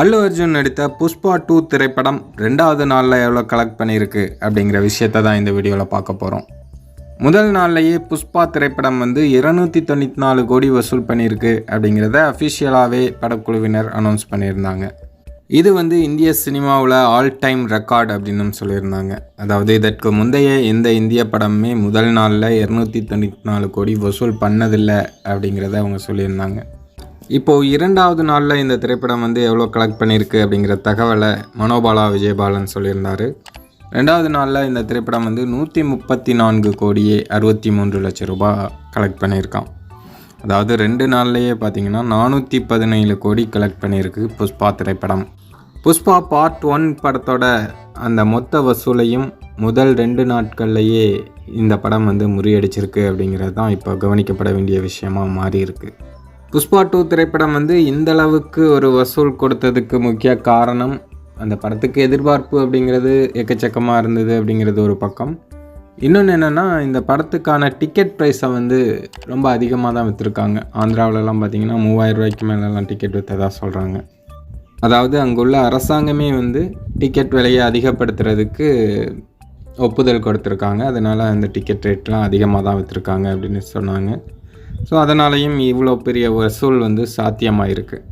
அல்லு அர்ஜுன் நடித்த புஷ்பா 2 திரைப்படம் 2வது நாளில் எவ்வளோ கலெக்ட் பண்ணியிருக்கு அப்படிங்கிற விஷயத்தை தான் இந்த வீடியோவில் பார்க்க போகிறோம். முதல் நாள்லேயே புஷ்பா திரைப்படம் 294 கோடி வசூல் பண்ணியிருக்கு அப்படிங்கிறத அஃபிஷியலாகவே படக்குழுவினர் அனௌன்ஸ் பண்ணியிருந்தாங்க. இது இந்திய சினிமாவில் ஆல் டைம் ரெக்கார்டு அப்படின்னு சொல்லியிருந்தாங்க. அதாவது இதற்கு முந்தைய எந்த இந்திய படமுமே முதல் நாளில் 294 கோடி வசூல் பண்ணதில்லை அப்படிங்கிறத அவங்க சொல்லியிருந்தாங்க. இப்போது 2வது நாளில் இந்த திரைப்படம் எவ்வளோ கலெக்ட் பண்ணியிருக்கு அப்படிங்கிற தகவலை மனோபாலா விஜயபாலன் சொல்லியிருந்தார். 2வது நாளில் இந்த திரைப்படம் 134 கோடியே 63 லட்சம் ரூபாய் கலெக்ட் பண்ணியிருக்கான். அதாவது 2 நாள்லேயே பார்த்திங்கன்னா 417 கோடி கலெக்ட் பண்ணியிருக்கு புஷ்பா திரைப்படம். புஷ்பா பார்ட் 1 படத்தோட அந்த மொத்த வசூலையும் முதல் 2 நாட்கள்லேயே இந்த படம் முறியடிச்சிருக்கு அப்படிங்கிறது தான் இப்போ கவனிக்கப்பட வேண்டிய விஷயமாக மாறி இருக்கு. புஷ்பா 2 திரைப்படம் இந்த அளவுக்கு ஒரு வசூல் கொடுத்ததுக்கு முக்கிய காரணம் அந்த படத்துக்கு எதிர்பார்ப்பு அப்படிங்கிறது எக்கச்சக்கமாக இருந்தது அப்படிங்கிறது ஒரு பக்கம். இன்னொன்று என்னென்னா, இந்த படத்துக்கான டிக்கெட் ப்ரைஸை ரொம்ப அதிகமாக தான் விற்றுருக்காங்க. ஆந்திராவிலலாம் பார்த்திங்கன்னா 3000 ரூபாய்க்கு மேலெலாம் டிக்கெட் விற்றதாக சொல்கிறாங்க. அதாவது அங்குள்ள அரசாங்கமே டிக்கெட் விலையை அதிகப்படுத்துறதுக்கு ஒப்புதல் கொடுத்துருக்காங்க. அதனால் அந்த டிக்கெட் ரேட்லாம் அதிகமாக தான் விற்றுருக்காங்க அப்படின்னு சொன்னாங்க. ஸோ அதனாலேயும் இவ்வளோ பெரிய வசூல் சாத்தியமாக இருக்குது.